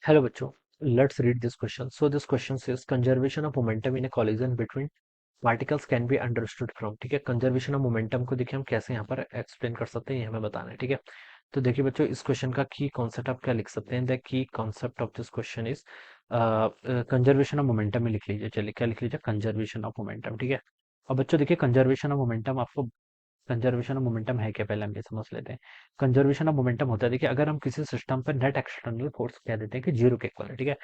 Hello बच्चों, let's read this question. So this question says conservation of momentum in a collision between particles can be understood from। ठीक है, conservation of momentum को देखिए हम कैसे यहाँ पर एक्सप्लेन कर सकते हैं, ये हमें बताना है। ठीक है, तो देखिए बच्चों, इस क्वेश्चन का की कॉन्सेप्ट आप क्या लिख सकते हैं। The key concept of this question is conservation of momentum में लिख लीजिए। चलिए क्या लिख लीजिए, कंजर्वेशन ऑफ मोमेंटम। ठीक है, अब बच्चों देखिए, कंजर्वेशन ऑफ मोमेंटम आपको, कंजर्वेशन ऑफ मोमेंटम है क्या, पहले हम ये समझ लेते हैं। कंजर्वेशन ऑफ मोमेंटम होता है, देखिए अगर हम किसी सिस्टम पर नेट एक्सटर्नल फोर्स कह देते हैं कि जीरो के इक्वल है। ठीक है,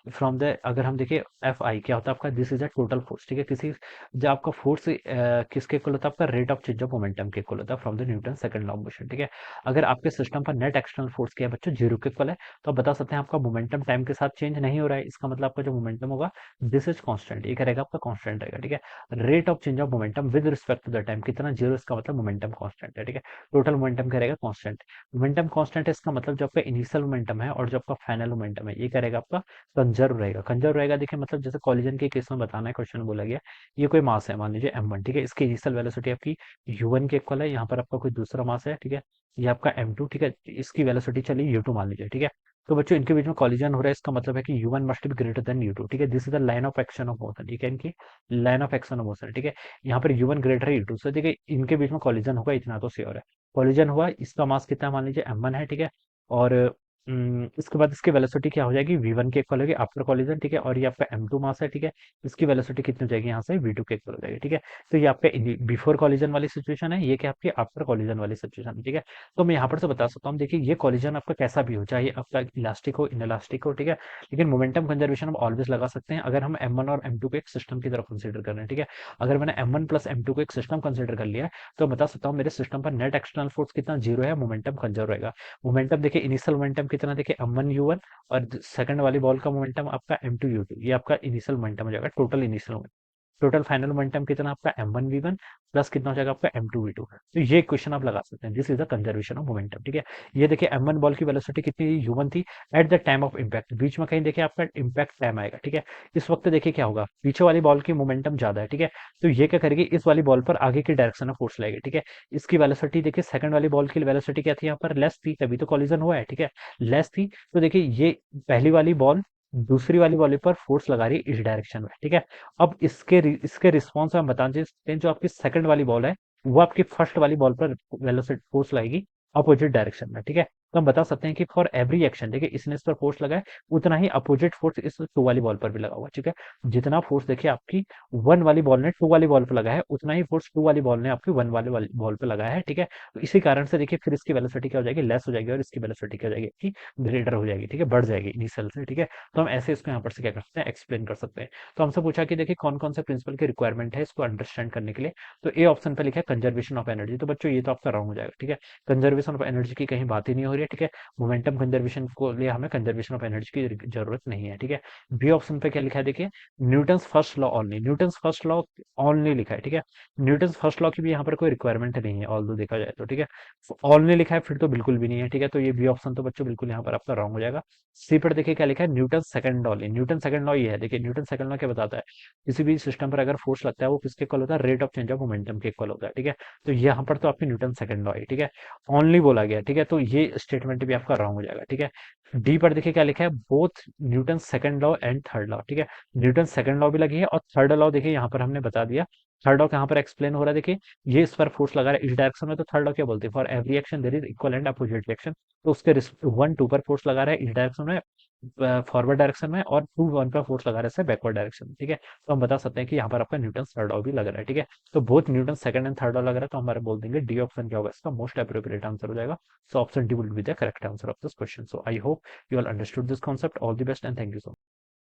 फ्रॉम द, अगर हम देखिए एफ आई क्या होता है आपका, this is a total force. ठीक है, किसी, जब आपका फोर्स किसके इक्वल होता है, आपका rate of change of momentum के इक्वल होता है from the Newton second law of motion. ठीक है, अगर आपके सिस्टम पर नेट एक्सटर्नल फोर्स क्या है बच्चों, जीरो के इक्वल है, तो आप बता सकते हैं आपका मोमेंटम टाइम के साथ चेंज नहीं हो रहा है। इसका मतलब आपका जो मोमेंटम होगा दिस इज कांस्टेंट, ये करेगा आपका कांस्टेंट रहेगा। ठीक है, rate of change of momentum with respect to the time कितना, जीरो, इसका मतलब मोमेंटम कांस्टेंट है। ठीक है, टोटल मोमेंटम क्या रहेगा, कांस्टेंट। मोमेंटम कांस्टेंट है, इसका मतलब जो आपका इनिशियल मोमेंटम है और जो आपका फाइनल मोमेंटम है, ये करेगा आपका कंजर्व रहेगा। कंजर्व रहेगा देखिए, मतलब जैसे कॉलिजन के केस में बताना है, क्वेश्चन बोला गया ये कोई मास है, मान लीजिए m1। ठीक है, इसकी इनिशियल वेलोसिटी आपकी u1 के इक्वल है, यहाँ पर आपका कोई दूसरा मास है। ठीक है, ये आपका m2। ठीक है, इसकी वेलोसिटी चलिए u2 मान लीजिए। ठीक है, तो बच्चों इनके बीच में कॉलिजन हो रहा है, इसका मतलब है कि u1 must be greater than u2। ठीक है, this is the line of action of motion. ठीक है, इनकी line of action of motion. ठीक है, यहाँ पर u1 ग्रेटर है u2 से, देखिए इनके बीच में कॉलिजन होगा, इतना तो श्योर है। कॉलिजन हुआ, इसका मास कितना मान लीजिए m1 है। ठीक है, और इसके बाद इसकी वेलोसिटी क्या हो जाएगी, v1 के इक्वल होगी आफ्टर कॉलिजन। ठीक है, और ये आपका m2 मास है। ठीक है, इसकी वेलोसिटी कितनी हो जाएगी यहाँ से, v2 के इक्वल हो जाएगी। ठीक है, तो ये आपका बिफोर कॉलिजन वाली सिचुएशन है, ये क्या आपकी आफ्टर कॉलिजन वाली सिचुएशन है। ठीक है, तो मैं यहाँ पर से बता सकता हूँ, देखिए ये कॉलिजन आपका कैसा भी हो, चाहे आपका इलास्टिक हो, इनइलास्टिक हो। ठीक है, लेकिन मोमेंटम कंजर्वेशन हम ऑलवेज लगा सकते हैं अगर हम m1 और m2 को एक सिस्टम की तरफ कंसीडर कर रहे हैं। ठीक है, अगर मैंने m1 प्लस m2 को एक सिस्टम कंसीडर कर लिया है, तो बता सकता हूँ मेरे सिस्टम पर नेट एक्सटर्नल फोर्स कितना, जीरो है, मोमेंटम कंजर्व रहेगा। मोमेंटम देखिए, इनिशियल मोमेंटम कितना, देखिए m1u1, और सेकंड वाली बॉल का मोमेंटम आपका m2u2, ये आपका इनिशियल मोमेंटम हो जाएगा, total initial momentum. Total final momentum कितना आपका m1v1 प्लस कितना हो जाएगा आपका m2v2। तो ये क्वेश्चन आप लगा सकते हैं, this is the conservation of momentum. ठीक है, ये देखिए m1 बॉल की वेलोसिटी कितनी थी, u1 थी, at the time of impact, बीच में कहीं देखिए आपका इम्पैक्ट टाइम आएगा। ठीक है, इस वक्त देखिए क्या होगा, पीछे वाली बॉल की मोमेंटम ज्यादा है। ठीक है, तो ये क्या करेगी, इस वाली बॉल पर आगे की डायरेक्शन में फोर्स लाएगी। ठीक है, इसकी वेलोसिटी देखिए, सेकंड वाली बॉल की वेलोसिटी क्या थी यहाँ पर, लेस थी, तभी तो कॉलिजन हुआ है। ठीक है, लेस थी, तो देखिए ये पहली वाली बॉल दूसरी वाली बॉल पर फोर्स लगा रही है इस डायरेक्शन में। ठीक है, अब इसके रिस्पॉन्स में हम बता सकते हैं, जो आपकी सेकंड वाली बॉल है वो आपकी फर्स्ट वाली बॉल पर वेलोसिटी फोर्स लगाएगी अपोजिट डायरेक्शन में। ठीक है, तो हम बता सकते हैं कि फॉर एवरी एक्शन, देखिए इसने इस पर फोर्स लगाया, उतना ही अपोजिट फोर्स इस टू वाली बॉल पर भी लगा हुआ है। ठीक है, जितना फोर्स देखिए आपकी वन वाली बॉल ने टू वाली बॉल पर लगाया है, उतना ही फोर्स टू वाली बॉल ने आपकी वन वाली बॉल पर लगाया है। ठीक है, तो इसी कारण से देखिए फिर इसकी वेलोसिटी क्या हो जाएगी, लेस हो जाएगी, और इसकी वेलोसिटी क्या हो जाएगी आपकी, ग्रेटर हो जाएगी। ठीक है, बढ़ जाएगी इनिशियल से। ठीक है, तो हम ऐसे इसको यहाँ पर से क्या कर सकते हैं, एक्सप्लेन कर सकते हैं। तो हमसे पूछा कि देखिए कौन कौन से प्रिंसिपल की रिक्वायरमेंट है इसको अंडरस्टैंड करने के लिए, तो ए ऑप्शन पे लिखा है कंजर्वेशन ऑफ एनर्जी। तो बच्चों ये तो आपका रॉन्ग हो जाएगा। ठीक है, कंजर्वेशन ऑफ एनर्जी की कहीं बात ही नहीं हो रही है। ठीक है, मोमेंटम कंजर्वेशन को लिए हमें कंजर्वेशन ऑफ एनर्जी की जरूरत नहीं है। ठीक है, बी ऑप्शन पे क्या लिखा है, देखिए Newton's first law only, Newton's first law only लिखा है। ठीक है, न्यूटन्स फर्स्ट लॉ की भी यहाँ पर कोई रिक्वायरमेंट नहीं है, ऑल्दो देखा जाए तो। ठीक है, ओनली लिखा है फिर तो बिल्कुल भी नहीं है। ठीक है, तो ये बी ऑप्शन तो बच्चों बिल्कुल यहाँ पर आपका रॉन्ग हो जाएगा। सी पर देखिए क्या लिखा है, Newton second law. Newton second law ये है, देखिए न्यूटन सेकंड लॉ क्या बताता है, किसी भी सिस्टम पर अगर फोर्स लगता है वो किसके इक्वल होता है, rate of change of momentum के इक्वल होता है। ठीक है, तो यहाँ पर तो आपकी न्यूटन सेकंड लॉ है। ठीक है, ओनली बोला गया। ठीक है, तो ये स्टेटमेंट भी आपका रॉन्ग हो जाएगा। ठीक है, डी पर देखिए क्या लिखा है, both Newton second law and third law. ठीक है, न्यूटन सेकंड लॉ भी लगी है और थर्ड लॉ देखिए यहाँ पर हमने बता दिया। थर्ड लॉ यहाँ पर एक्सप्लेन हो रहा है, देखिए ये इस पर फोर्स लगा रहा है इस डायरेक्शन में, तो थर्ड लॉ क्या बोलते हैं, for every action there is equal and opposite reaction. तो उसके वन टू पर फोर्स लगा रहा है इस डायरेक्शन में, फॉरवर्ड डायरेक्शन में, और टू वन पर फोर्स लगा रहा है बैकवर्ड डायरेक्शन में। ठीक है, तो हम बता सकते हैं कि यहाँ पर आपका न्यूटन थर्ड लॉ भी लग रहा है। ठीक है, तो बहुत Newton second and third law लग रहा है, तो हमारे बोल देंगे डी ऑप्शन क्या होगा, इसका मोस्ट अप्रोप्रिएट आंसर हो जाएगा। So option D will be the correct answer of this question. So I hope you all understood this concept. All the best and thank you so much.